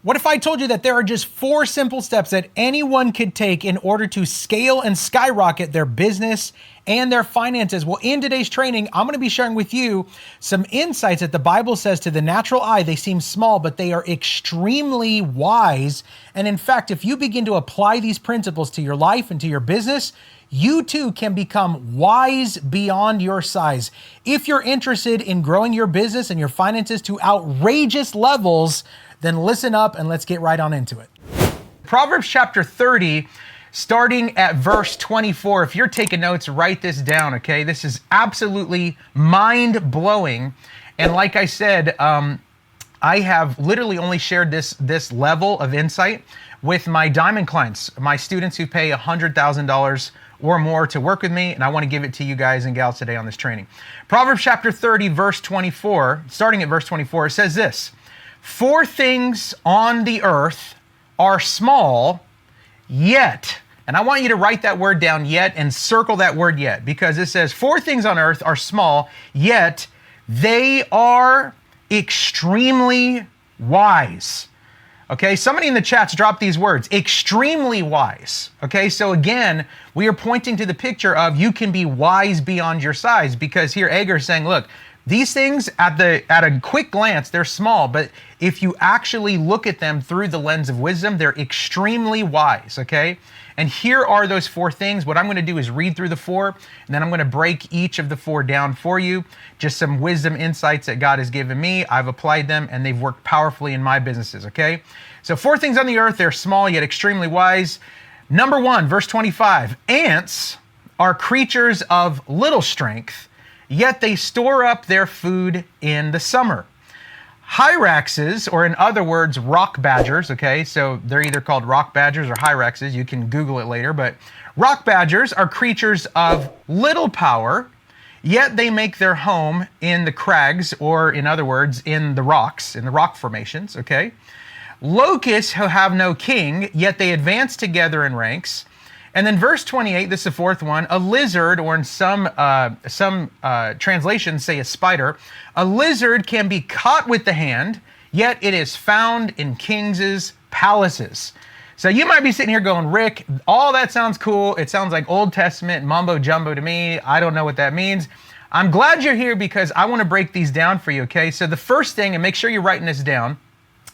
What if I told you that there are just 4 simple steps that anyone could take in order to scale and skyrocket their business and their finances? Well, in today's training, I'm going to be sharing with you some insights that the Bible says to the natural eye, they seem small, but they are extremely wise. And in fact, if you begin to apply these principles to your life and to your business, you too can become wise beyond your size. If you're interested in growing your business and your finances to outrageous levels, then listen up and let's get right on into it. Proverbs chapter 30, starting at verse 24. If you're taking notes, write this down, okay? This is absolutely mind-blowing. And like I said, I have literally only shared this level of insight with my diamond clients, my students who pay $100,000 or more to work with me, and I want to give it to you guys and gals today on this training. Proverbs chapter 30, verse 24, starting at verse 24, it says this: 4 things on the earth are small, yet, and I want you to write that word down, yet, and circle that word yet, because it says 4 things on earth are small, yet they are extremely wise. Okay, somebody in the chats dropped these words, extremely wise. Okay, so again, we are pointing to the picture of you can be wise beyond your size, because here Agar is saying, look, these things at a quick glance, they're small, but if you actually look at them through the lens of wisdom, they're extremely wise, okay? And here are those 4 things. What I'm going to do is read through the 4, and then I'm going to break each of the 4 down for you. Just some wisdom insights that God has given me. I've applied them, and they've worked powerfully in my businesses, okay? So 4 things on the earth, they're small yet extremely wise. Number 1, verse 25, ants are creatures of little strength, yet they store up their food in the summer. Hyraxes, or in other words, rock badgers, okay, so they're either called rock badgers or hyraxes. You can Google it later, but rock badgers are creatures of little power, yet they make their home in the crags, or in other words, in the rocks, in the rock formations, okay? Locusts who have no king, yet they advance together in ranks. And then verse 28, this is the 4th one, a lizard, or in some translations say a spider, a lizard can be caught with the hand, yet it is found in kings' palaces. So you might be sitting here going, Rick, all that sounds cool. It sounds like Old Testament mumbo jumbo to me. I don't know what that means. I'm glad you're here because I want to break these down for you, okay? So the first thing, and make sure you're writing this down,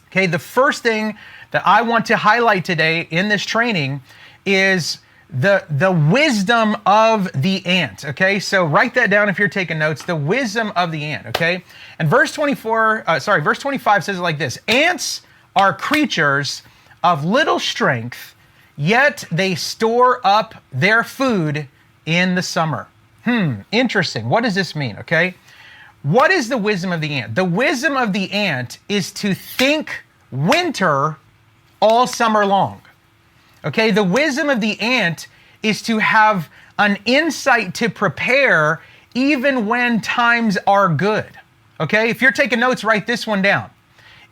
okay? The first thing that I want to highlight today in this training is the wisdom of the ant, okay? So write that down if you're taking notes, the wisdom of the ant, okay? And verse 25 says it like this: ants are creatures of little strength, yet they store up their food in the summer. Interesting. What does this mean, okay? What is the wisdom of the ant? The wisdom of the ant is to think winter all summer long. Okay, the wisdom of the ant is to have an insight to prepare even when times are good. Okay, if you're taking notes, write this one down.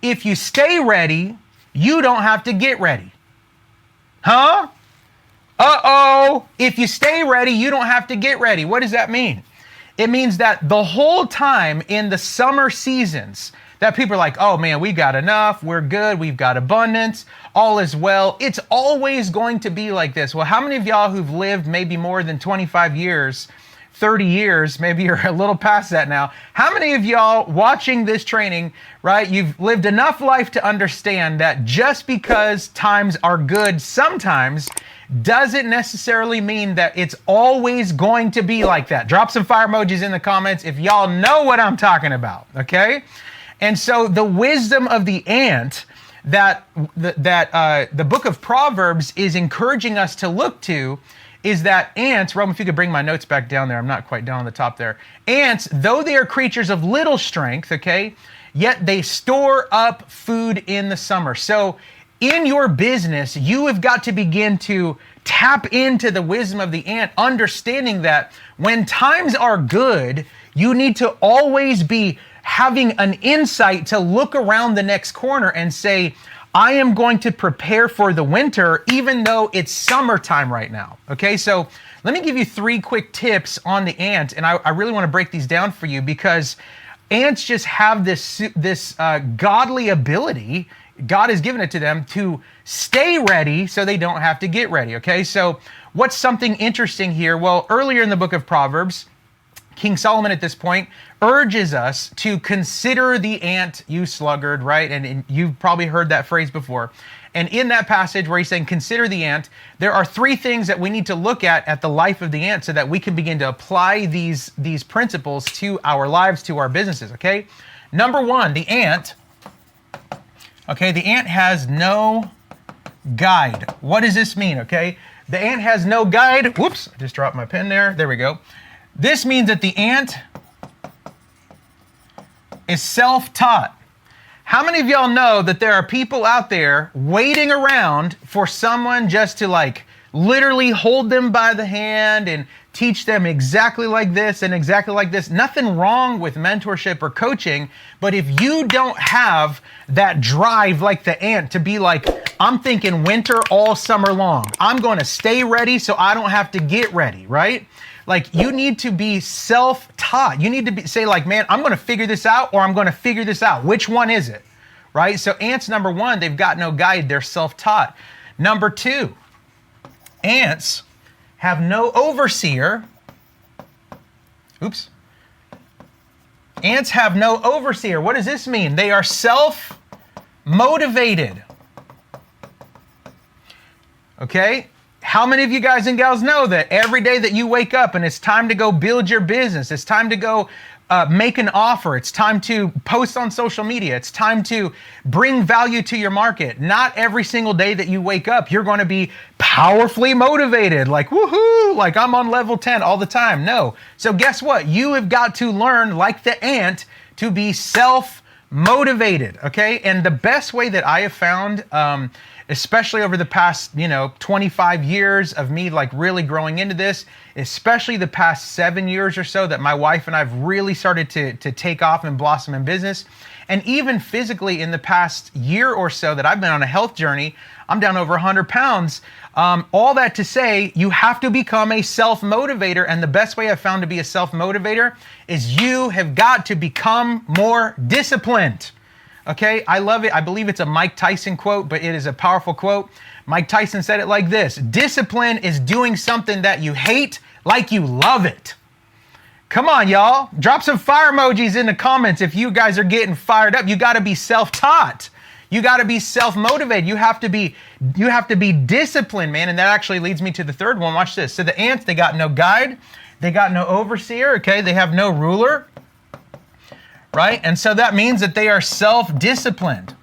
If you stay ready, you don't have to get ready. Huh? Uh-oh. If you stay ready, you don't have to get ready. What does that mean? It means that the whole time in the summer seasons, that people are like, oh man, we got enough, we're good, we've got abundance, all is well. It's always going to be like this. Well, how many of y'all who've lived maybe more than 25 years, 30 years, maybe you're a little past that now, how many of y'all watching this training, right, you've lived enough life to understand that just because times are good sometimes doesn't necessarily mean that it's always going to be like that. Drop some fire emojis in the comments if y'all know what I'm talking about, okay? And so the wisdom of the ant that the book of Proverbs is encouraging us to look to is that ants, Roman, if you could bring my notes back down there, I'm not quite down on the top there. Ants, though they are creatures of little strength, okay, yet they store up food in the summer. So in your business, you have got to begin to tap into the wisdom of the ant, understanding that when times are good, you need to always be having an insight to look around the next corner and say, I am going to prepare for the winter, even though it's summertime right now. Okay, so let me give you 3 quick tips on the ant, and I really want to break these down for you because ants just have this godly ability God has given it to them to stay ready so they don't have to get ready, okay? So what's something interesting here? Well, earlier in the book of Proverbs, King Solomon at this point urges us to consider the ant, you sluggard, right? And you've probably heard that phrase before. And in that passage where he's saying, consider the ant, there are three things that we need to look at the life of the ant so that we can begin to apply these principles to our lives, to our businesses, okay? Number one, the ant, okay, the ant has no guide. What does this mean, okay? The ant has no guide. Whoops, I just dropped my pen there. There we go. This means that the ant is self-taught. How many of y'all know that there are people out there waiting around for someone just to like literally hold them by the hand and teach them exactly like this and exactly like this? Nothing wrong with mentorship or coaching, but if you don't have that drive like the ant to be like, I'm thinking winter all summer long. I'm going to stay ready so I don't have to get ready, right? Like you need to be self-taught. You need to say like, man, I'm going to figure this out or I'm going to figure this out. Which one is it? Right? So ants, number one, they've got no guide. They're self-taught. Number two, ants have no overseer. Oops. Ants have no overseer. What does this mean? They are self-motivated. Okay? How many of you guys and gals know that every day that you wake up and it's time to go build your business, it's time to go make an offer, it's time to post on social media, it's time to bring value to your market. Not every single day that you wake up, you're going to be powerfully motivated, like woohoo, like I'm on level 10 all the time. No. So guess what? You have got to learn, like the ant, to be self-motivated, okay? And the best way that I have found, especially over the past, 25 years of me like really growing into this, especially the past 7 years or so that my wife and I've really started to take off and blossom in business. And even physically in the past year or so that I've been on a health journey, I'm down over 100 pounds. All that to say, you have to become a self-motivator. And the best way I've found to be a self-motivator is you have got to become more disciplined. Okay, I love it. I believe it's a Mike Tyson quote, but it is a powerful quote. Mike Tyson said it like this: discipline is doing something that you hate like you love it. Come on, y'all. Drop some fire emojis in the comments if you guys are getting fired up. You got to be self-taught. You got to be self-motivated. You have to be disciplined, man. And that actually leads me to the third one. Watch this. So the ants, they got no guide. They got no overseer. Okay, they have no ruler. Right? And so that means that they are self-disciplined.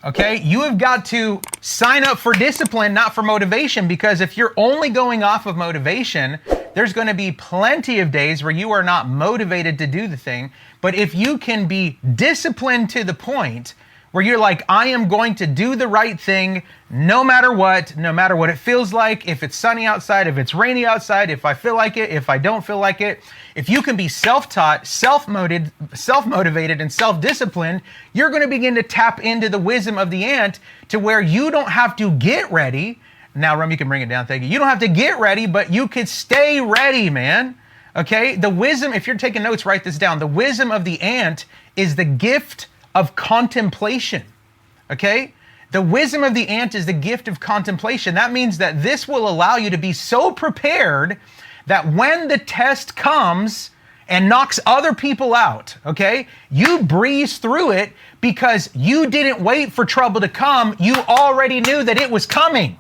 Okay? You have got to sign up for discipline, not for motivation, because if you're only going off of motivation, there's going to be plenty of days where you are not motivated to do the thing. But if you can be disciplined to the point where you're like, I am going to do the right thing no matter what it feels like, if it's sunny outside, if it's rainy outside, if I feel like it, if I don't feel like it. If you can be self-taught, self-motivated, and self-disciplined, you're going to begin to tap into the wisdom of the ant to where you don't have to get ready. Now, Rum, you can bring it down. Thank you. You don't have to get ready, but you could stay ready, man. Okay? The wisdom, if you're taking notes, write this down. The wisdom of the ant is the gift of contemplation. Okay? The wisdom of the ant is the gift of contemplation. That means that this will allow you to be so prepared that when the test comes and knocks other people out, okay, you breeze through it because you didn't wait for trouble to come. You already knew that it was coming.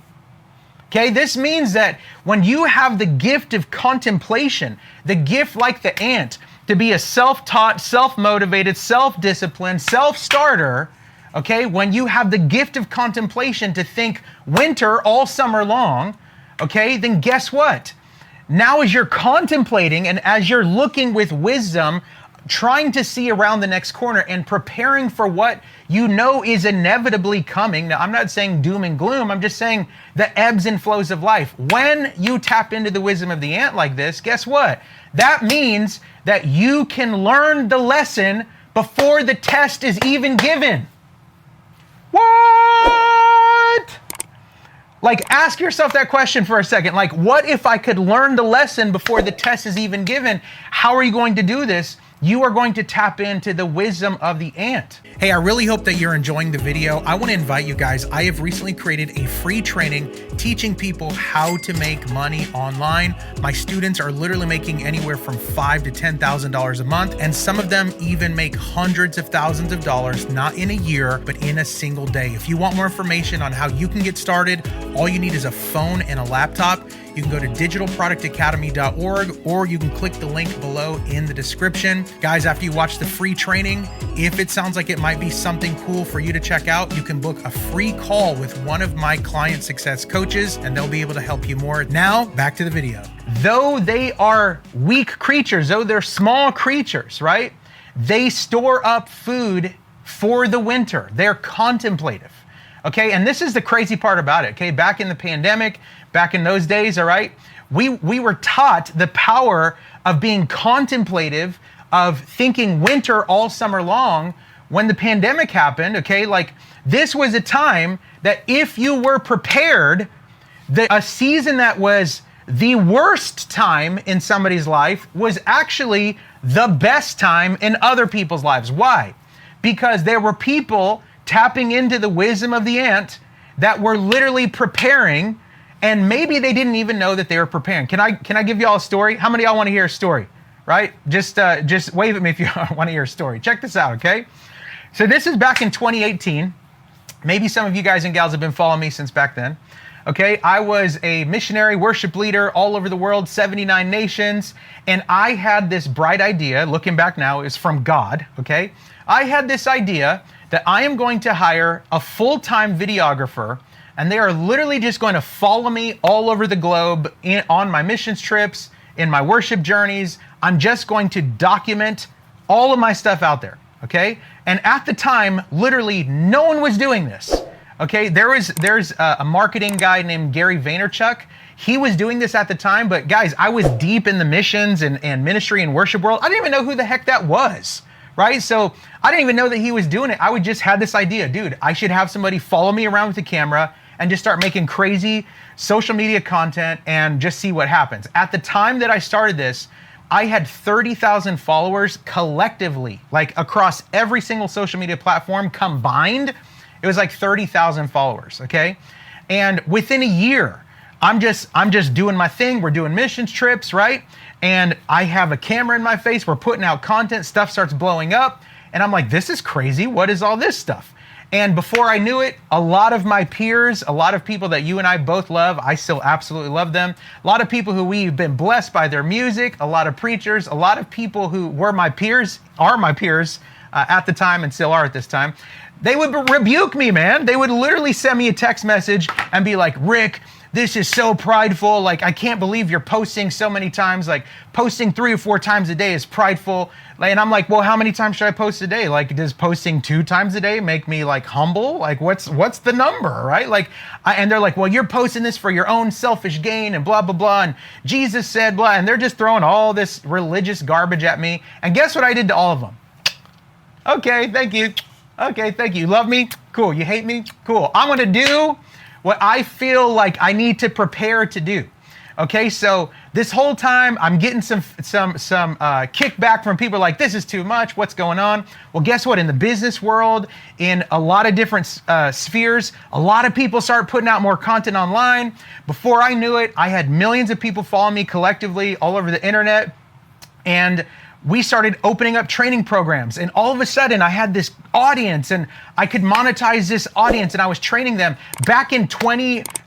Okay, this means that when you have the gift of contemplation, the gift like the ant, to be a self-taught, self-motivated, self-disciplined, self-starter, okay, when you have the gift of contemplation to think winter all summer long, okay, then guess what? Now as you're contemplating and as you're looking with wisdom, trying to see around the next corner and preparing for what you know is inevitably coming. Now, I'm not saying doom and gloom. I'm just saying the ebbs and flows of life. When you tap into the wisdom of the ant like this, guess what? That means that you can learn the lesson before the test is even given. What? Like, ask yourself that question for a second. Like, what if I could learn the lesson before the test is even given? How are you going to do this? you are going to tap into the wisdom of the ant. Hey, I really hope that you're enjoying the video. I want to invite you guys. I have recently created a free training teaching people how to make money online. My students are literally making anywhere from $5,000 to $10,000 a month, and some of them even make hundreds of thousands of dollars, not in a year, but in a single day. If you want more information on how you can get started, all you need is a phone and a laptop. You can go to digitalproductacademy.org, or you can click the link below in the description. Guys, after you watch the free training, if it sounds like it might be something cool for you to check out, you can book a free call with one of my client success coaches, and they'll be able to help you more. Now, back to the video. Though they are weak creatures, though they're small creatures, right? They store up food for the winter. They're contemplative. Okay, and this is the crazy part about it. Okay, back in the pandemic, back in those days, all right, we were taught the power of being contemplative, of thinking winter all summer long. When the pandemic happened, okay, like this was a time that if you were prepared, a season that was the worst time in somebody's life was actually the best time in other people's lives. Why? Because there were people tapping into the wisdom of the ant that were literally preparing, and maybe they didn't even know that they were preparing. Can I give y'all a story? How many of y'all want to hear a story? Right? Just wave at me if you want to hear a story. Check this out, okay? So this is back in 2018. Maybe some of you guys and gals have been following me since back then. Okay, I was a missionary worship leader all over the world, 79 nations, and I had this bright idea. Looking back now, it's from God, okay? I had this idea that I am going to hire a full-time videographer, and they are literally just going to follow me all over the globe on my missions trips, in my worship journeys. I'm just going to document all of my stuff out there, okay? And at the time, literally no one was doing this, okay? There's a marketing guy named 𝐑𝐢𝐜𝐤. He was doing this at the time, but guys, I was deep in the missions and ministry and worship world. I didn't even know who the heck that was. Right? So I didn't even know that he was doing it. I would just had this idea, dude, I should have somebody follow me around with the camera and just start making crazy social media content and just see what happens. At the time that I started this, I had 30,000 followers collectively, like across every single social media platform combined. It was like 30,000 followers, okay? And within a year, I'm just doing my thing. We're doing missions trips, right? And I have a camera in my face. We're putting out content. Stuff starts blowing up. And I'm like, this is crazy. What is all this stuff? And before I knew it, a lot of my peers, a lot of people that you and I both love, I still absolutely love them. A lot of people who we've been blessed by their music, a lot of preachers, a lot of people who were my peers, are my peers at the time and still are at this time. They would rebuke me, man. They would literally send me a text message and be like, Rick, this is so prideful. Like, I can't believe you're posting so many times. Like, posting 3 or 4 times a day is prideful. And I'm like, well, how many times should I post a day? Like, does posting 2 times a day make me like humble? Like, what's the number, right? Like, and they're like, well, you're posting this for your own selfish gain and blah, blah, blah. And Jesus said blah. And they're just throwing all this religious garbage at me. And guess what I did to all of them? Okay, thank you. Okay, thank you. You love me? Cool. You hate me? Cool. I'm going to do what I feel like I need to prepare to do. Okay, so this whole time I'm getting some kickback from people like, this is too much, what's going on? Well, guess what? In the business world, in a lot of different spheres, a lot of people start putting out more content online. Before I knew it, I had millions of people following me collectively all over the internet. And we started opening up training programs, and all of a sudden I had this audience and I could monetize this audience, and I was training them. Back in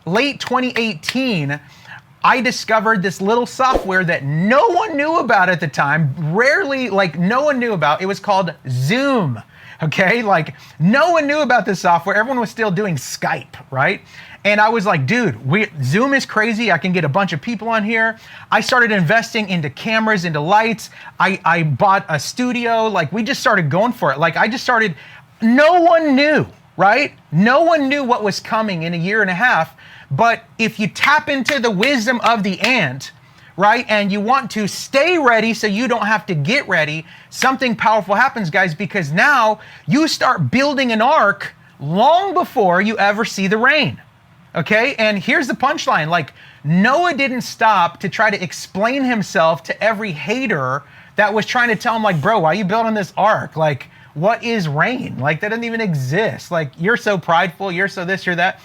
late 2018, I discovered this little software that no one knew about at the time, rarely, like no one knew about. It was called Zoom, okay? Like no one knew about this software. Everyone was still doing Skype, right? And I was like, dude, Zoom is crazy. I can get a bunch of people on here. I started investing into cameras, into lights. I bought a studio. Like we just started going for it. Like I just started, no one knew, right? No one knew what was coming in a year and a half. But if you tap into the wisdom of the ant, right, and you want to stay ready so you don't have to get ready, something powerful happens, guys, because now you start building an ark long before you ever see the rain. Okay, and here's the punchline. Like Noah didn't stop to try to explain himself to every hater that was trying to tell him, like, bro, why are you building this ark? Like, what is rain? Like, that doesn't even exist. Like, you're so prideful, you're so this, you're that.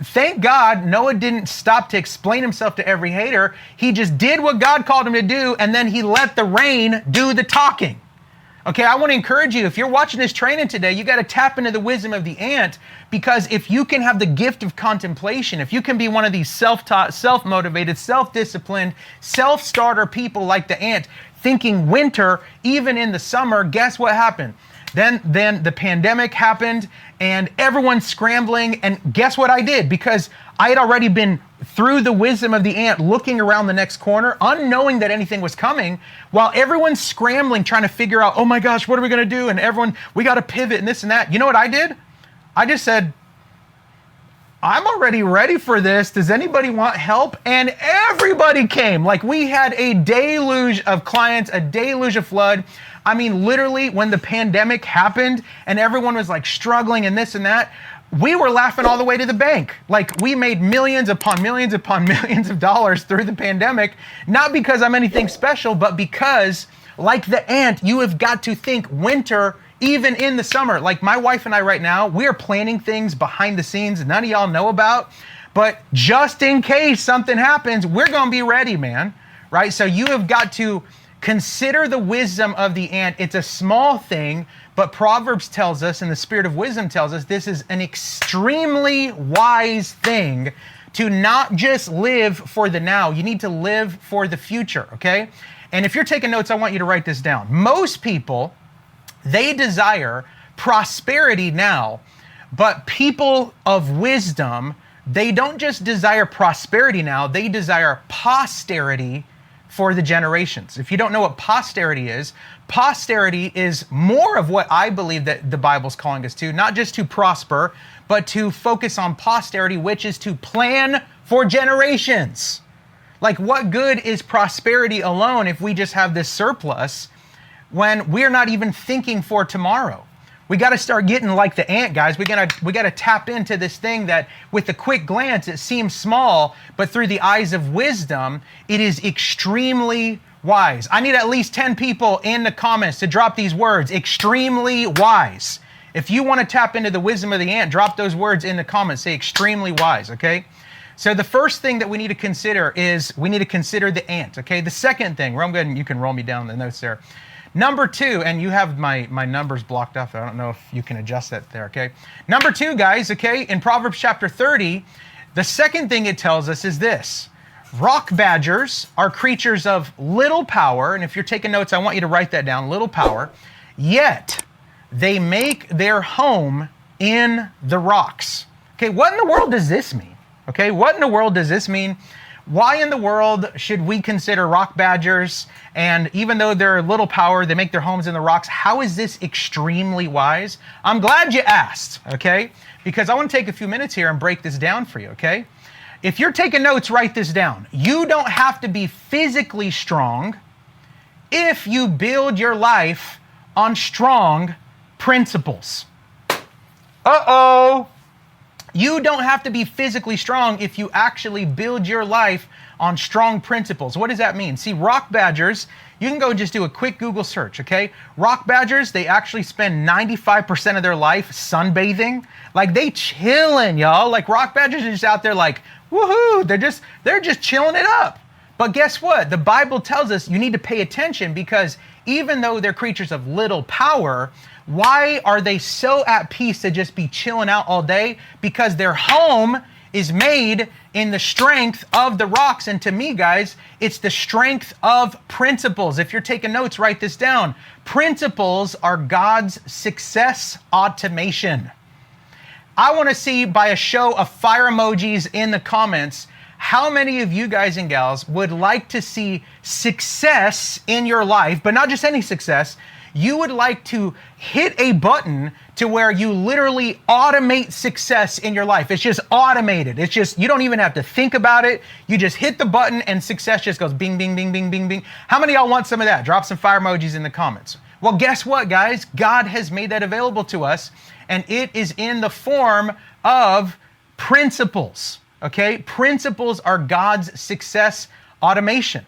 Thank God Noah didn't stop to explain himself to every hater. He just did what God called him to do, and then he let the rain do the talking. Okay, I want to encourage you, if you're watching this training today, you got to tap into the wisdom of the ant, because if you can have the gift of contemplation, if you can be one of these self-taught, self-motivated, self-disciplined, self-starter people like the ant, thinking winter, even in the summer, guess what happened? Then the pandemic happened and everyone's scrambling, and guess what I did? Because I had already been through the wisdom of the ant, looking around the next corner, unknowing that anything was coming, while everyone's scrambling, trying to figure out, oh my gosh, what are we gonna do? And everyone, we gotta pivot and this and that. You know what I did? I just said, I'm already ready for this. Does anybody want help? And everybody came. Like, we had a deluge of clients, a deluge of flood. I mean, literally, when the pandemic happened and everyone was like struggling and this and that, we were laughing all the way to the bank. Like, we made millions upon millions upon millions of dollars through the pandemic, not because I'm anything special, but because, like the ant, you have got to think winter even in the summer. Like, my wife and I right now, we are planning things behind the scenes none of y'all know about, but just in case something happens, we're gonna be ready, man, right? So you have got to consider the wisdom of the ant. It's a small thing, but Proverbs tells us, and the Spirit of wisdom tells us, this is an extremely wise thing to not just live for the now. You need to live for the future, okay? And if you're taking notes, I want you to write this down. Most people, they desire prosperity now, but people of wisdom, they don't just desire prosperity now, they desire posterity for the generations. If you don't know what posterity is more of what I believe that the Bible's calling us to, not just to prosper, but to focus on posterity, which is to plan for generations. Like, what good is prosperity alone if we just have this surplus when we're not even thinking for tomorrow? We got to start getting like the ant, guys. We got to tap into this thing that with a quick glance, it seems small, but through the eyes of wisdom, it is extremely wise. I need at least 10 people in the comments to drop these words, extremely wise. If you want to tap into the wisdom of the ant, drop those words in the comments, say extremely wise, okay? So the first thing that we need to consider is we need to consider the ant, okay? The second thing, I'm good, you can roll me down the notes there. Number two, and you have my numbers blocked off. I don't know if you can adjust that there, okay? Number two, guys, okay, in Proverbs chapter 30, the second thing it tells us is this. Rock badgers are creatures of little power, and if you're taking notes, I want you to write that down, little power, yet they make their home in the rocks. Okay, what in the world does this mean? Okay, what in the world does this mean? Why in the world should we consider rock badgers, and even though they're little power, they make their homes in the rocks? How is this extremely wise? I'm glad you asked, okay? Because I want to take a few minutes here and break this down for you, okay? If you're taking notes, write this down. You don't have to be physically strong if you build your life on strong principles. Uh-oh. You don't have to be physically strong if you actually build your life on strong principles. What does that mean? See, rock badgers, you can go just do a quick Google search, okay? Rock badgers, they actually spend 95% of their life sunbathing. Like, they chilling, y'all. Like, rock badgers are just out there like, woohoo, they're just chilling it up. But guess what? The Bible tells us you need to pay attention, because even though they're creatures of little power, why are they so at peace to just be chilling out all day? Because their home is made in the strength of the rocks. And to me, guys, it's the strength of principles. If you're taking notes, write this down. Principles are God's success automation. I want to see, by a show of fire emojis in the comments, how many of you guys and gals would like to see success in your life, but not just any success. You would like to hit a button to where you literally automate success in your life. It's just automated. It's just, you don't even have to think about it. You just hit the button and success just goes bing, bing, bing, bing, bing, bing. How many of y'all want some of that? Drop some fire emojis in the comments. Well, guess what, guys? God has made that available to us, and it is in the form of principles, okay? Principles are God's success automation.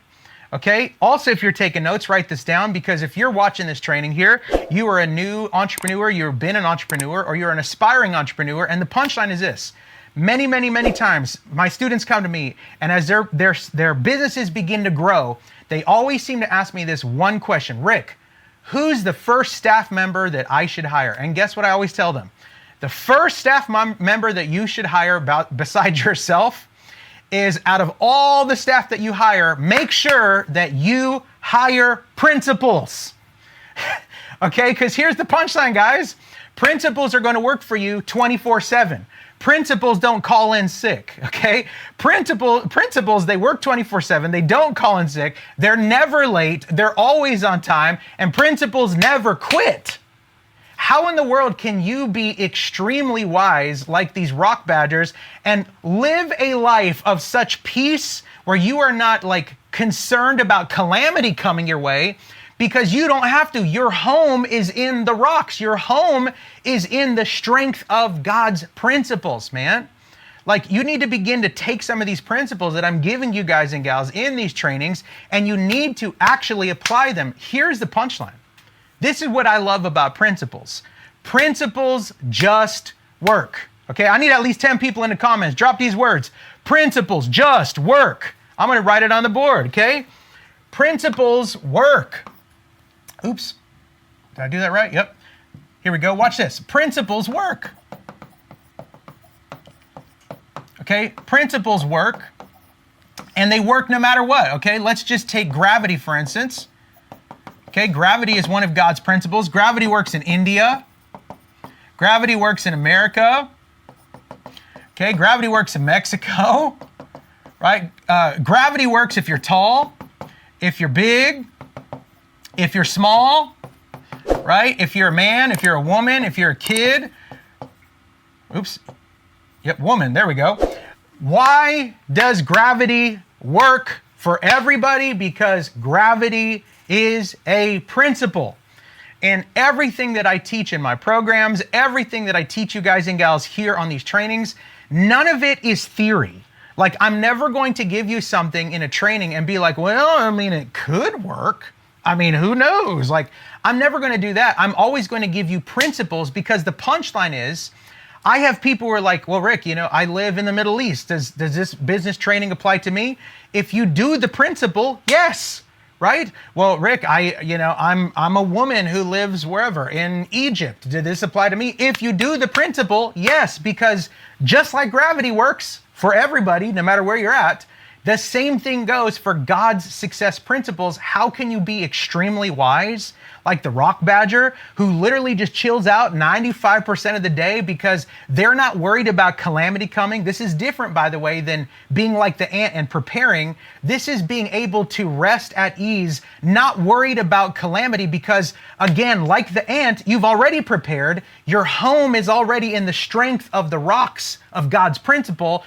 Okay. Also, if you're taking notes, write this down, because if you're watching this training here, you are a new entrepreneur, you've been an entrepreneur, or you're an aspiring entrepreneur. And the punchline is this. Many, many, many times, my students come to me, and as their businesses begin to grow, they always seem to ask me this one question: Rick, who's the first staff member that I should hire? And guess what I always tell them? The first staff member that you should hire besides yourself is, out of all the staff that you hire, make sure that you hire principals. Okay, because here's the punchline, guys. Principals are going to work for you 24/7. Principals don't call in sick, okay? Principals, they work 24/7. They don't call in sick. They're never late. They're always on time. And principals never quit. How in the world can you be extremely wise like these rock badgers and live a life of such peace where you are not like concerned about calamity coming your way? Because you don't have to. Your home is in the rocks. Your home is in the strength of God's principles, man. Like, you need to begin to take some of these principles that I'm giving you guys and gals in these trainings, and you need to actually apply them. Here's the punchline. This is what I love about principles. Principles just work. Okay, I need at least 10 people in the comments. Drop these words. Principles just work. I'm going to write it on the board, okay? Principles work. Oops. Did I do that right? Yep. Here we go. Watch this. Principles work. Okay, principles work, and they work no matter what. Okay, let's just take gravity, for instance. Okay, gravity is one of God's principles. Gravity works in India. Gravity works in America. Okay, gravity works in Mexico, right? Gravity works if you're tall, if you're big, if you're small, right? If you're a man, if you're a woman, if you're a kid. Oops. Yep, woman, there we go. Why does gravity work for everybody? Because gravity is a principle. And everything that I teach in my programs, everything that I teach you guys and gals here on these trainings, none of it is theory. Like, I'm never going to give you something in a training and be like, well, I mean, it could work. I mean, who knows? Like, I'm never going to do that. I'm always going to give you principles, because the punchline is, I have people who are like, well, Rick, I live in the Middle East. Does this business training apply to me? If you do the principle, yes. Right? Well, Rick, I'm a woman who lives wherever, in Egypt. Did this apply to me? If you do the principle, yes, because just like gravity works for everybody, no matter where you're at, the same thing goes for God's success principles. How can you be extremely wise, like the rock badger, who literally just chills out 95% of the day because they're not worried about calamity coming? This is different, by the way, than being like the ant and preparing. This is being able to rest at ease, not worried about calamity, because, again, like the ant, you've already prepared. Your home is already in the strength of the rocks of God's principles.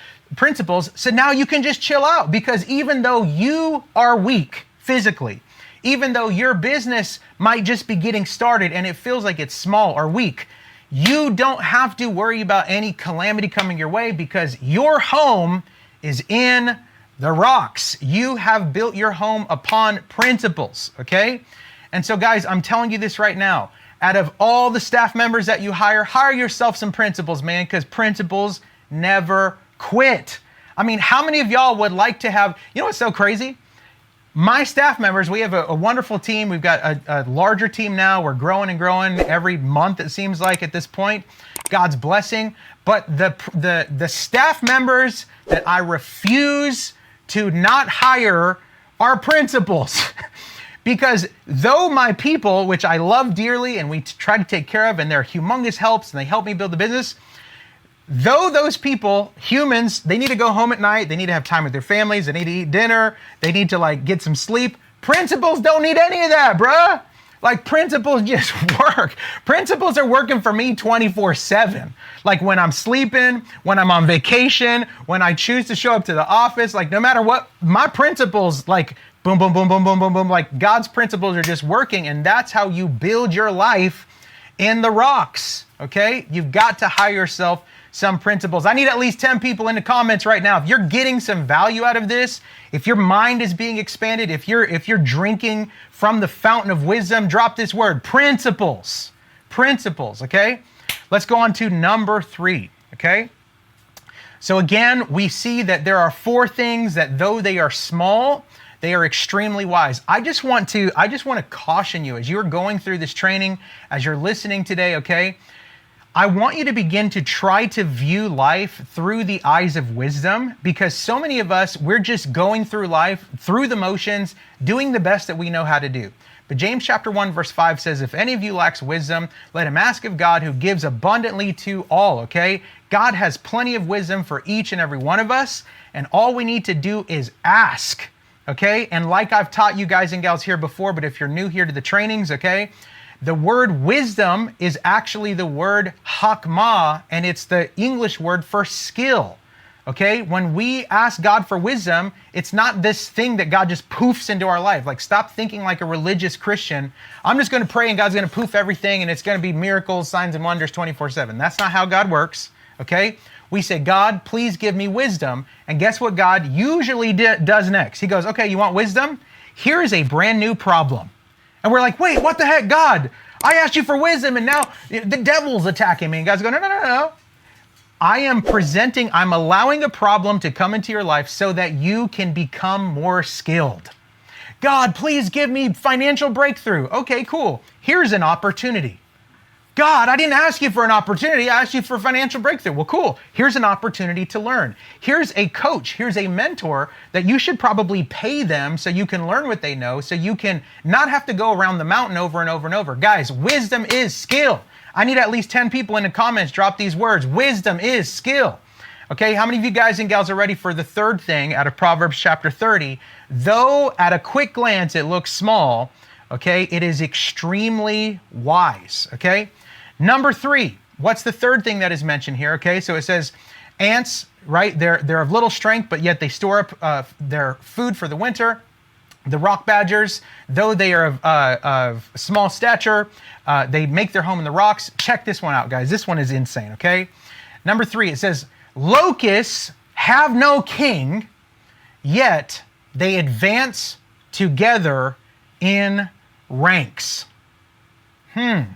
So now you can just chill out, because even though you are weak physically, even though your business might just be getting started and it feels like it's small or weak, you don't have to worry about any calamity coming your way, because your home is in the rocks. You have built your home upon principles, okay? And so, guys, I'm telling you this right now. Out of all the staff members that you hire yourself some principles, man, because principles never quit. I mean, how many of y'all would like to have, what's so crazy? My staff members, we have a wonderful team. We've got a larger team now. We're growing and growing every month, it seems like, at this point. God's blessing. But the staff members that I refuse to not hire are principals. Because though my people, which I love dearly and we try to take care of, and they're humongous helps and they help me build the business, though those people, humans, they need to go home at night, they need to have time with their families, they need to eat dinner, they need to get some sleep. Principals don't need any of that, bruh. Like, principals just work. Principals are working for me 24/7. Like, when I'm sleeping, when I'm on vacation, when I choose to show up to the office, like, no matter what, my principles, like, boom, boom, boom, boom, boom, boom, boom, like, God's principles are just working. And that's how you build your life in the rocks, okay? You've got to hire yourself some principles. I need at least 10 people in the comments right now. If you're getting some value out of this, if your mind is being expanded, if you're drinking from the fountain of wisdom, drop this word, principles. Principles, okay? Let's go on to number 3, okay? So again, we see that there are 4 things that though they are small, they are extremely wise. I just want to caution you as you're going through this training, as you're listening today, okay? I want you to begin to try to view life through the eyes of wisdom, because so many of us, we're just going through life, through the motions, doing the best that we know how to do. But James chapter 1 verse 5 says, if any of you lacks wisdom, let him ask of God who gives abundantly to all, okay? God has plenty of wisdom for each and every one of us, and all we need to do is ask, okay? And like I've taught you guys and gals here before, but if you're new here to the trainings, okay? The word wisdom is actually the word 𝐒𝐤𝐤, and it's the English word for skill. Okay? When we ask God for wisdom, it's not this thing that God just poofs into our life. Like, stop thinking like a religious Christian. I'm just going to pray and God's going to poof everything and it's going to be miracles, signs, and wonders 24/7. That's not how God works. Okay? We say, God, please give me wisdom. And guess what God usually does next? He goes, okay, you want wisdom? Here's a brand new problem. And we're like, wait, what the heck, God? I asked you for wisdom and now the devil's attacking me. And God's going, no. I'm allowing a problem to come into your life so that you can become more skilled. God, please give me financial breakthrough. Okay, cool. Here's an opportunity. God, I didn't ask you for an opportunity. I asked you for financial breakthrough. Well, cool. Here's an opportunity to learn. Here's a coach. Here's a mentor that you should probably pay them so you can learn what they know, so you can not have to go around the mountain over and over and over. Guys, wisdom is skill. I need at least 10 people in the comments drop these words. Wisdom is skill. Okay, how many of you guys and gals are ready for the third thing out of Proverbs chapter 30? Though at a quick glance it looks small, okay, it is extremely wise, okay? Number 3, what's the third thing that is mentioned here? Okay, so it says ants, right? They're of little strength, but yet they store up their food for the winter. The rock badgers, though they are of small stature, they make their home in the rocks. Check this one out, guys. This one is insane, okay? Number 3, it says, locusts have no king, yet they advance together in ranks.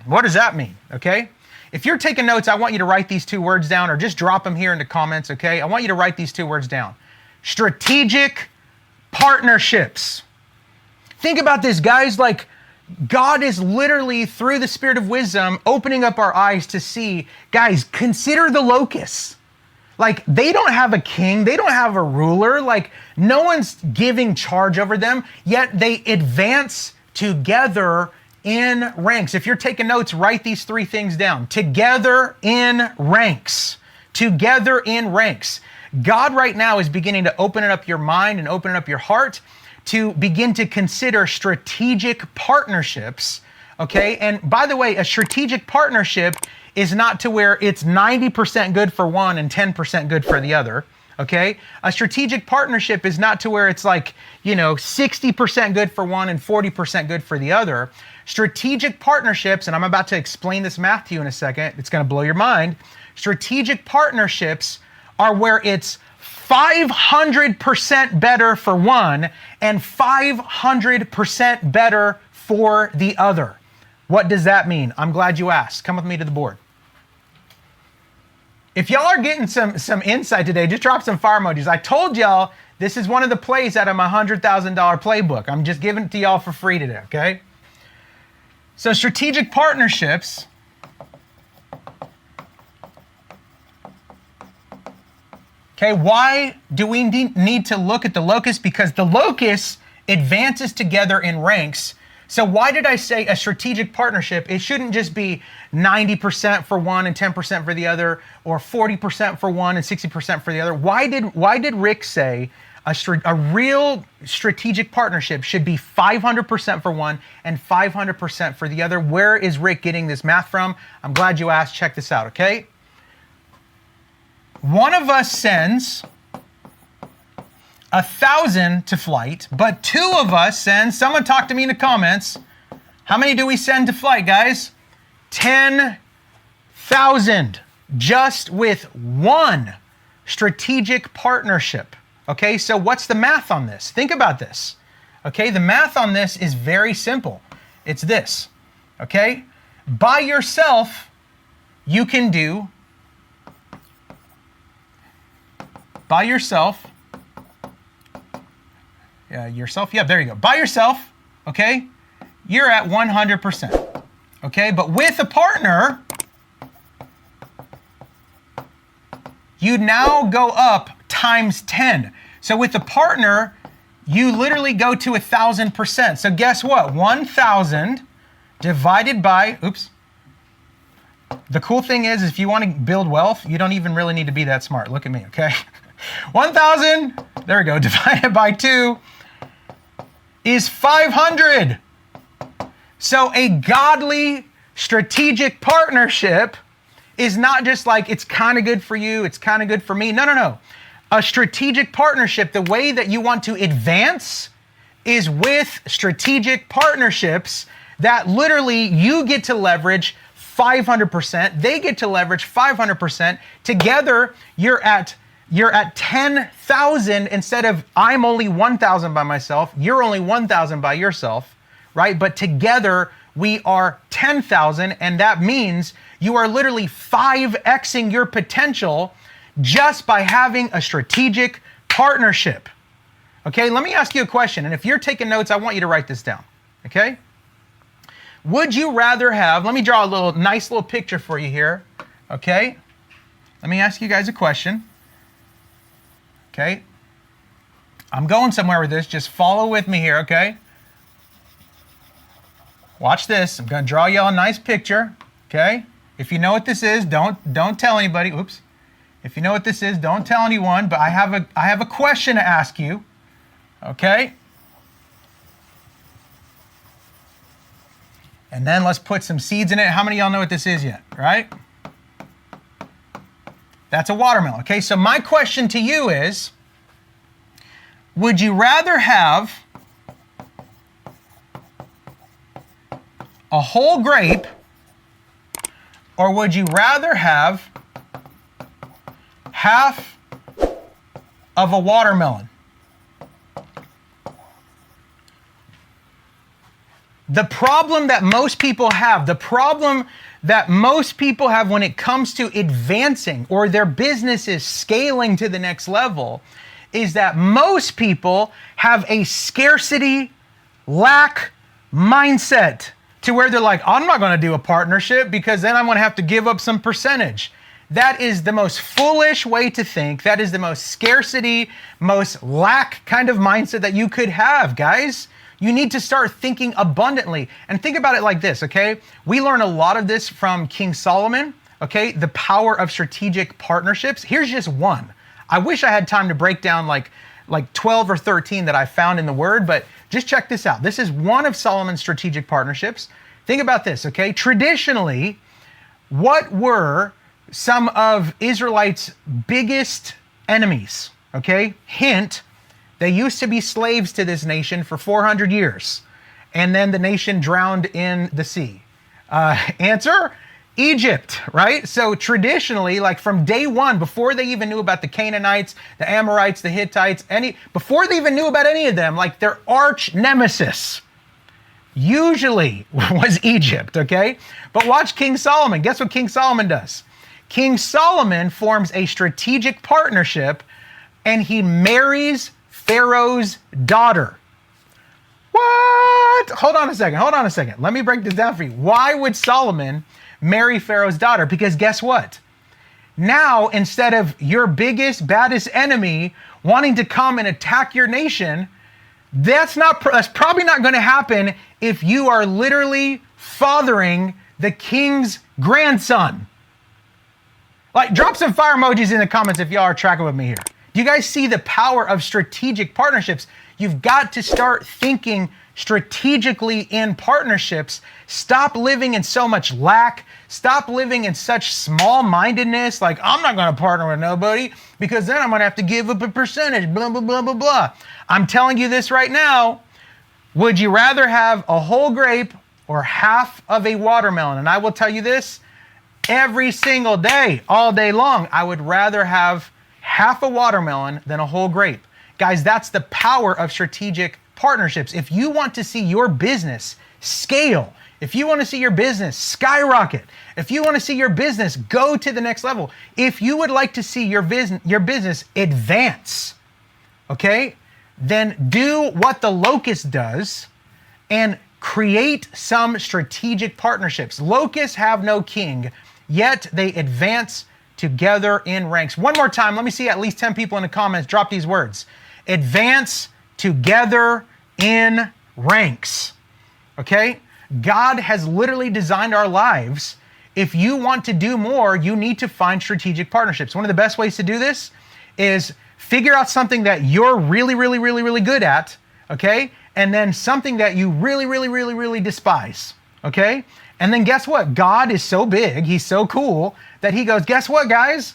What does that mean? Okay. If you're taking notes, I want you to write these 2 words down or just drop them here in the comments. Okay. I want you to write these 2 words down. Strategic partnerships. Think about this, guys. Like, God is literally, through the spirit of wisdom, opening up our eyes to see, guys, consider the locusts. Like, they don't have a king. They don't have a ruler. Like, no one's giving charge over them, yet they advance together in ranks. If you're taking notes, write these 3 things down. Together in ranks. Together in ranks. God right now is beginning to open up your mind and open up your heart to begin to consider strategic partnerships. Okay. And by the way, a strategic partnership is not to where it's 90% good for one and 10% good for the other. Okay. A strategic partnership is not to where it's like, 60% good for one and 40% good for the other. Strategic partnerships, and I'm about to explain this math to you in a second. It's going to blow your mind. Strategic partnerships are where it's 500% better for one and 500% better for the other. What does that mean? I'm glad you asked. Come with me to the board. If y'all are getting some insight today, just drop some fire emojis. I told y'all this is one of the plays out of my $100,000 playbook. I'm just giving it to y'all for free today, okay? So strategic partnerships okay, why do we need to look at the locust? Because the locust advances together in ranks. So why did I say a strategic partnership? It shouldn't just be 90% for one and 10% for the other, or 40% for one and 60% for the other. Why did Rick say a real strategic partnership should be 500% for one and 500% for the other? Where is Rick getting this math from? I'm glad you asked. Check this out, okay? One of us sends 1,000 to flight, but 2 of us send, someone talk to me in the comments, how many do we send to flight, guys? 10,000 just with one strategic partnership. Okay, so what's the math on this? Think about this. Okay, the math on this is very simple. It's this. Okay, by yourself, you can do, by yourself, there you go. By yourself, okay, you're at 100%. Okay, but with a partner, you now go up times 10. So with a partner, you literally go to 1,000%. So guess what? 1,000 divided by, oops. The cool thing is if you want to build wealth, you don't even really need to be that smart. Look at me, okay? 1,000, there we go, divided by 2 is 500. So a godly strategic partnership is not just like, it's kind of good for you, it's kind of good for me. No, no, no. A strategic partnership, the way that you want to advance is with strategic partnerships that literally you get to leverage 500%, they get to leverage 500%. Together, you're at 10,000 instead of I'm only 1,000 by myself, you're only 1,000 by yourself, right? But together we are 10,000, and that means you are literally 5xing your potential just by having a strategic partnership. Okay, let me ask you a question, and if you're taking notes, I want you to write this down, okay? Would you rather have, let me draw a nice little picture for you here, okay? Let me ask you guys a question, okay? I'm going somewhere with this, just follow with me here, okay? Watch this, I'm gonna draw y'all a nice picture, okay? If you know what this is, don't tell anybody, oops. If you know what this is, don't tell anyone, but I have a question to ask you, okay? And then let's put some seeds in it. How many of y'all know what this is yet, right? That's a watermelon, okay? So my question to you is, would you rather have a whole grape, or would you rather have half of a watermelon? The problem that most people have, when it comes to advancing or their business is scaling to the next level, is that most people have a scarcity, lack mindset to where they're like, I'm not going to do a partnership because then I'm going to have to give up some percentage. That is the most foolish way to think. That is the most scarcity, most lack kind of mindset that you could have, guys. You need to start thinking abundantly. And think about it like this, okay? We learn a lot of this from King Solomon, okay? The power of strategic partnerships. Here's just one. I wish I had time to break down like 12 or 13 that I found in the Word, but just check this out. This is one of Solomon's strategic partnerships. Think about this, okay? Traditionally, what were some of Israelites' biggest enemies, okay? Hint, they used to be slaves to this nation for 400 years, and then the nation drowned in the sea. Answer, Egypt, right? So traditionally, like from day one, before they even knew about the Canaanites, the Amorites, the Hittites, before they even knew about any of them, like their arch nemesis usually was Egypt, okay? But watch King Solomon. Guess what King Solomon does? King Solomon forms a strategic partnership, and he marries Pharaoh's daughter. What? Hold on a second. Let me break this down for you. Why would Solomon marry Pharaoh's daughter? Because guess what? Now, instead of your biggest, baddest enemy wanting to come and attack your nation, that's probably not going to happen if you are literally fathering the king's grandson. Like, drop some fire emojis in the comments if y'all are tracking with me here. Do you guys see the power of strategic partnerships? You've got to start thinking strategically in partnerships. Stop living in so much lack. Stop living in such small-mindedness, like, I'm not going to partner with nobody because then I'm going to have to give up a percentage, blah, blah, blah, blah, blah. I'm telling you this right now. Would you rather have a whole grape, or half of a watermelon. And I will tell you this, every single day, all day long, I would rather have half a watermelon than a whole grape. Guys, that's the power of strategic partnerships. If you want to see your business scale, if you want to see your business skyrocket, if you want to see your business go to the next level, if you would like to see your business advance, okay, then do what the locust does and create some strategic partnerships. Locusts have no king, yet they advance together in ranks. One more time, let me see at least 10 people in the comments drop these words. Advance together in ranks, okay? God has literally designed our lives. If you want to do more, you need to find strategic partnerships. One of the best ways to do this is figure out something that you're really good at, okay? And then something that you really despise, okay? And then guess what? God is so big, he's so cool, that he goes, guess what, guys?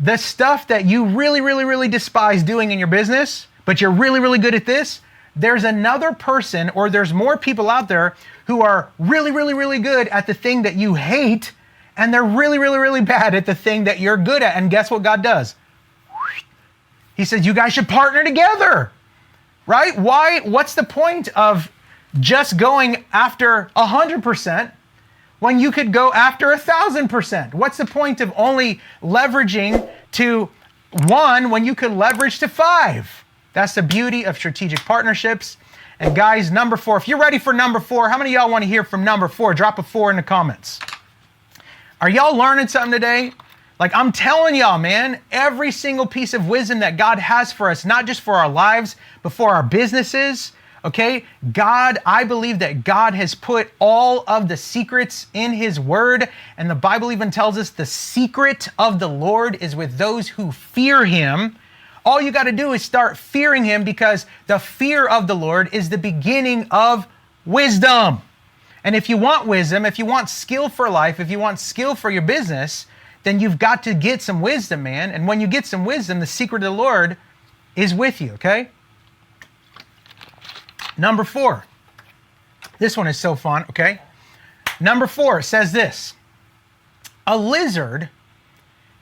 The stuff that you really despise doing in your business, but you're really good at this, there's another person or there's more people out there who are really good at the thing that you hate, and they're really bad at the thing that you're good at. And guess what God does? He says, you guys should partner together, right? Why? What's the point of just going after 100% when you could go after 1,000%? What's the point of only leveraging to 1 when you could leverage to 5? That's the beauty of strategic partnerships. And guys, number 4, if you're ready for number 4, how many of y'all want to hear from number 4? Drop a 4 in the comments. Are y'all learning something today? Like, I'm telling y'all, man, every single piece of wisdom that God has for us, not just for our lives, but for our businesses, okay? I believe that God has put all of the secrets in his word. And the Bible even tells us the secret of the Lord is with those who fear him. All you got to do is start fearing him, because the fear of the Lord is the beginning of wisdom. And if you want wisdom, if you want skill for life, if you want skill for your business, then you've got to get some wisdom, man. And when you get some wisdom, the secret of the Lord is with you, okay? Number 4. This one is so fun, okay? Number 4 says this. A lizard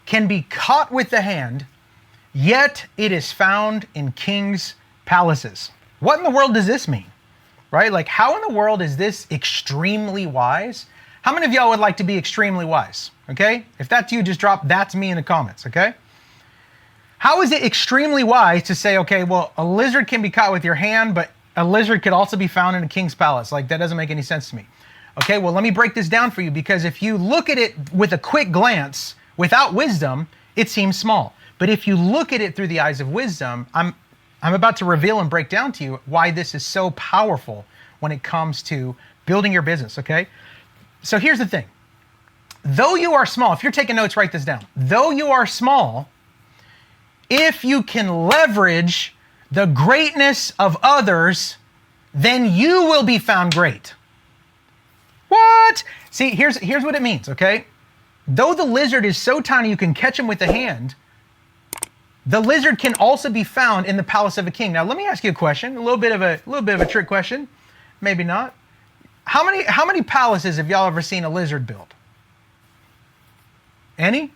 can be caught with the hand, yet it is found in kings' palaces. What in the world does this mean? Right? Like, how in the world is this extremely wise? How many of y'all would like to be extremely wise? Okay? If that's you, just drop "that's me" in the comments, okay? How is it extremely wise to say, okay, well, a lizard can be caught with your hand, but a lizard could also be found in a king's palace? Like, that doesn't make any sense to me. Okay, well, let me break this down for you, because if you look at it with a quick glance, without wisdom, it seems small. But if you look at it through the eyes of wisdom, I'm about to reveal and break down to you why this is so powerful when it comes to building your business, okay? So here's the thing. Though you are small, if you're taking notes, write this down. Though you are small, if you can leverage the greatness of others, then you will be found great. What? See, here's what it means, okay? Though the lizard is so tiny you can catch him with the hand, the lizard can also be found in the palace of a king. Now, let me ask you a question, a little bit of a trick question, maybe not. How many palaces have y'all ever seen a lizard build? Any?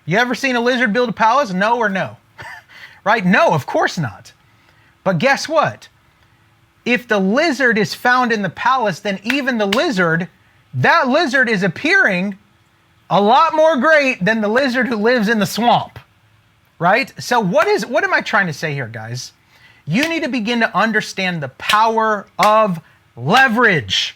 You ever seen a lizard build a palace? No or no? Right? No, of course not. But guess what? If the lizard is found in the palace, then even that lizard is appearing a lot more great than the lizard who lives in the swamp. Right? So what am I trying to say here, guys? You need to begin to understand the power of leverage.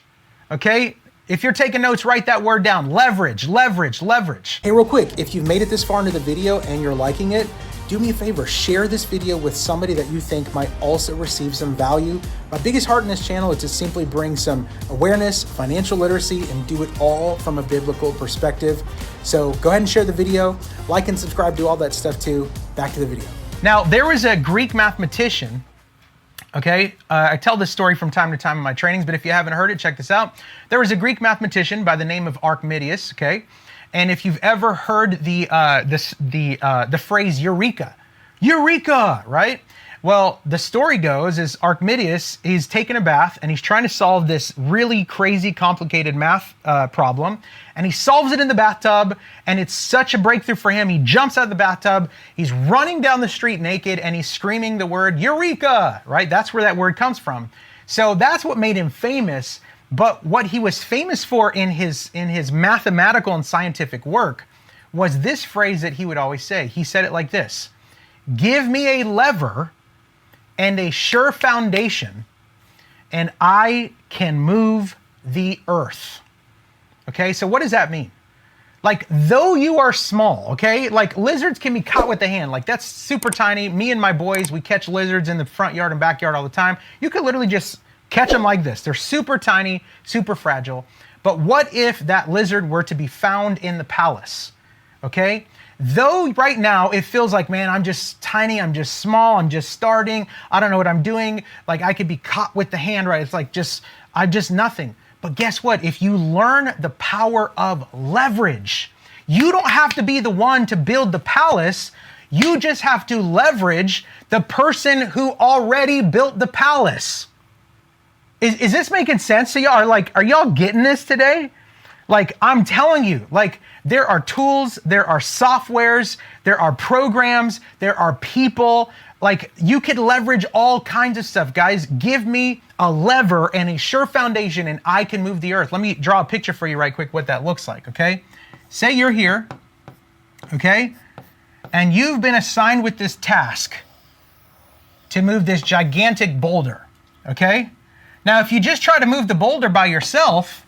Okay? If you're taking notes, write that word down. Leverage. Hey, real quick, if you've made it this far into the video and you're liking it, do me a favor, share this video with somebody that you think might also receive some value. My biggest heart in this channel is to simply bring some awareness, financial literacy, and do it all from a biblical perspective. So go ahead and share the video, like and subscribe, do all that stuff too. Back to the video. Now, there was a Greek mathematician, okay? I tell this story from time to time in my trainings, but if you haven't heard it, check this out. There was a Greek mathematician by the name of Archimedes, okay? And if you've ever heard the phrase eureka, Eureka, right? Well, the story goes is 𝐷𝐢𝐜𝐤, he's taking a bath and he's trying to solve this really crazy, complicated math problem. And he solves it in the bathtub, and it's such a breakthrough for him. He jumps out of the bathtub, he's running down the street naked, and he's screaming the word Eureka, right? That's where that word comes from. So that's what made him famous. But what he was famous for in his mathematical and scientific work was this phrase that he would always say. He said it like this: give me a lever and a sure foundation, and I can move the earth. Okay, so what does that mean? Like, though you are small, okay, like lizards can be caught with the hand. Like, that's super tiny. Me and my boys, we catch lizards in the front yard and backyard all the time. You could literally just catch them like this. They're super tiny, super fragile. But what if that lizard were to be found in the palace? Okay? Though right now it feels like, man, I'm just tiny, I'm just small, I'm just starting, I don't know what I'm doing, like I could be caught with the hand, right? It's like I'm just nothing. But guess what? If you learn the power of leverage, you don't have to be the one to build the palace. You just have to leverage the person who already built the palace. Is this making sense to y'all? Are y'all getting this today? Like, I'm telling you, like, there are tools, there are softwares, there are programs, there are people. Like, you could leverage all kinds of stuff, guys. Give me a lever and a sure foundation, and I can move the earth. Let me draw a picture for you right quick what that looks like, okay? Say you're here, okay? And you've been assigned with this task to move this gigantic boulder, okay? Now, if you just try to move the boulder by yourself,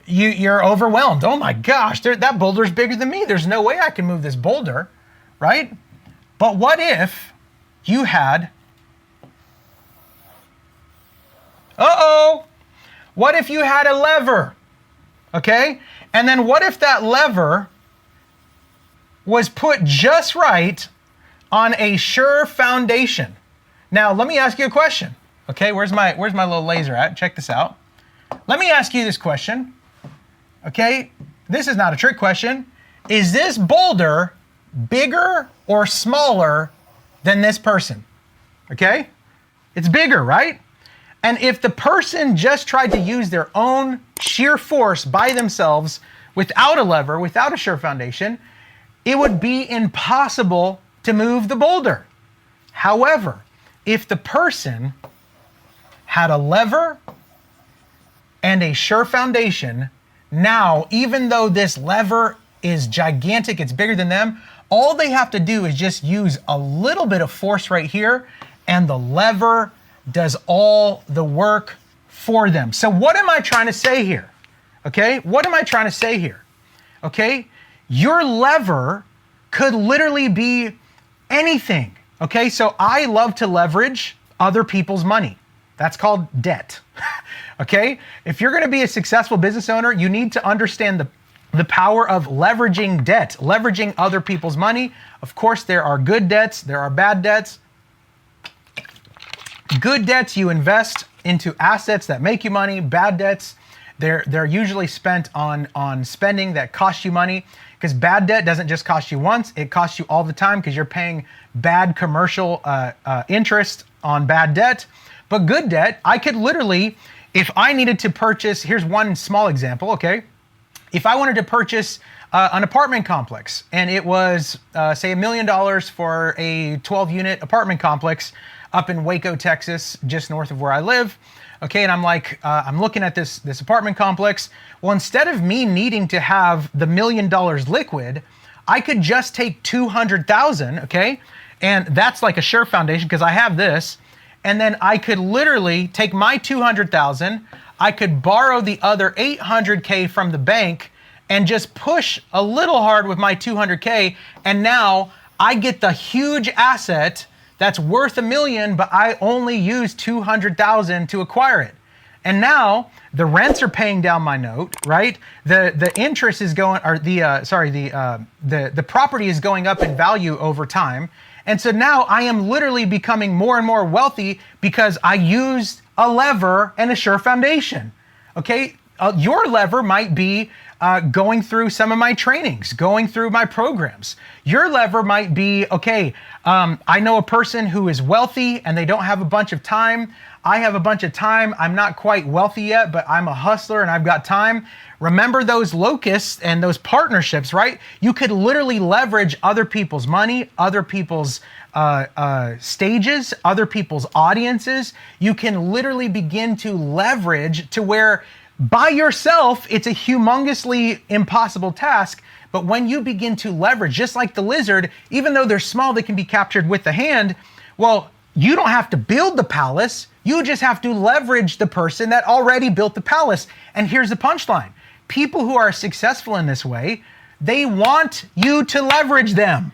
you're overwhelmed. Oh my gosh, that boulder's bigger than me. There's no way I can move this boulder, right? But what if you had, what if you had a lever, okay? And then what if that lever was put just right on a sure foundation? Now, let me ask you a question, okay? Where's my little laser at? Check this out. Let me ask you this question. Okay, this is not a trick question. Is this boulder bigger or smaller than this person? Okay, it's bigger, right? And if the person just tried to use their own sheer force by themselves without a lever, without a sure foundation, it would be impossible to move the boulder. However, if the person had a lever and a sure foundation, now, even though this lever is gigantic, it's bigger than them, all they have to do is just use a little bit of force right here, and the lever does all the work for them. So what am I trying to say here? Okay, what am I trying to say here? Okay, your lever could literally be anything. Okay, so I love to leverage other people's money. That's called debt. Okay? If you're going to be a successful business owner, you need to understand the power of leveraging debt, leveraging other people's money. Of course, there are good debts, there are bad debts. Good debts, you invest into assets that make you money. Bad debts, they're usually spent on spending that costs you money, because bad debt doesn't just cost you once, it costs you all the time because you're paying bad commercial interest on bad debt. But good debt, I could literally, if I needed to purchase, here's one small example, okay? If I wanted to purchase an apartment complex, and it was, say, $1 million for a 12-unit apartment complex up in Waco, Texas, just north of where I live, okay? And I'm like, I'm looking at this apartment complex. Well, instead of me needing to have the $1 million liquid, I could just take $200,000, okay? And that's like a sure foundation because I have this. And then I could literally take my $200,000, I could borrow the other $800K from the bank and just push a little hard with my $200K, and now I get the huge asset that's worth $1 million, but I only used $200,000 to acquire it. And now the rents are paying down my note, right? The interest is going, or the property is going up in value over time. And so now I am literally becoming more and more wealthy because I used a lever and a sure foundation. Okay, your lever might be going through some of my trainings, going through my programs. Your lever might be, okay, I know a person who is wealthy and they don't have a bunch of time. I have a bunch of time. I'm not quite wealthy yet, but I'm a hustler and I've got time. Remember those locusts and those partnerships, right? You could literally leverage other people's money, other people's stages, other people's audiences. You can literally begin to leverage to where by yourself, it's a humongously impossible task. But when you begin to leverage, just like the lizard, even though they're small, they can be captured with the hand. Well, you don't have to build the palace. You just have to leverage the person that already built the palace. And here's the punchline. People who are successful in this way, they want you to leverage them.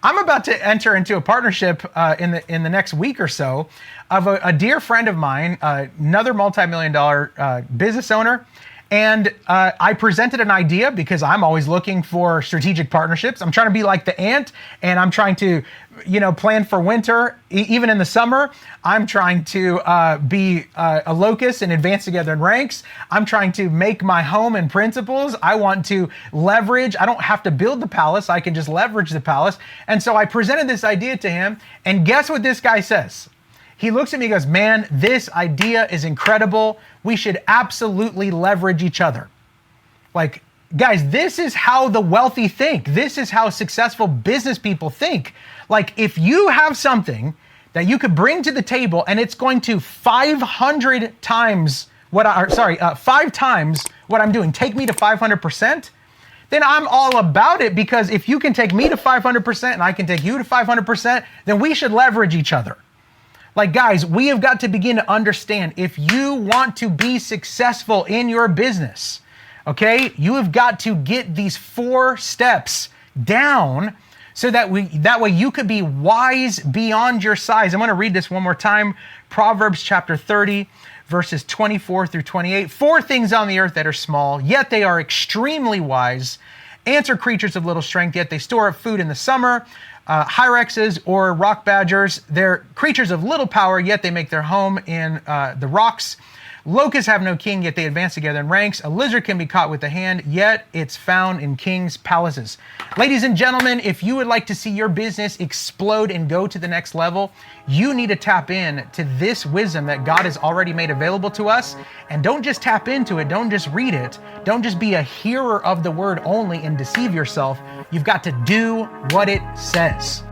I'm about to enter into a partnership in the next week or so of a dear friend of mine, another multi-million-dollar business owner. And I presented an idea because I'm always looking for strategic partnerships. I'm trying to be like the ant, and I'm trying to, plan for winter. Even in the summer, I'm trying to be a locust and advance together in ranks. I'm trying to make my home in principles. I want to leverage. I don't have to build the palace. I can just leverage the palace. And so I presented this idea to him, and guess what this guy says? He looks at me and goes, man, this idea is incredible. We should absolutely leverage each other. Like, guys, this is how the wealthy think. This is how successful business people think. Like, if you have something that you could bring to the table and it's going to 500 times what 5 times what I'm doing, take me to 500%, then I'm all about it, because if you can take me to 500% and I can take you to 500%, then we should leverage each other. Like, guys, we have got to begin to understand, if you want to be successful in your business, okay, you have got to get these 4 steps down so that way you could be wise beyond your size. I'm going to read this one more time. Proverbs chapter 30, verses 24 through 28. 4 things on the earth that are small, yet they are extremely wise. Ants are creatures of little strength, yet they store up food in the summer. Hyraxes or rock badgers, they're creatures of little power, yet they make their home in the rocks. Locusts have no king, yet they advance together in ranks. A lizard can be caught with the hand, yet it's found in kings' palaces. Ladies and gentlemen, if you would like to see your business explode and go to the next level, you need to tap in to this wisdom that God has already made available to us. And don't just tap into it. Don't just read it. Don't just be a hearer of the word only and deceive yourself. You've got to do what it says.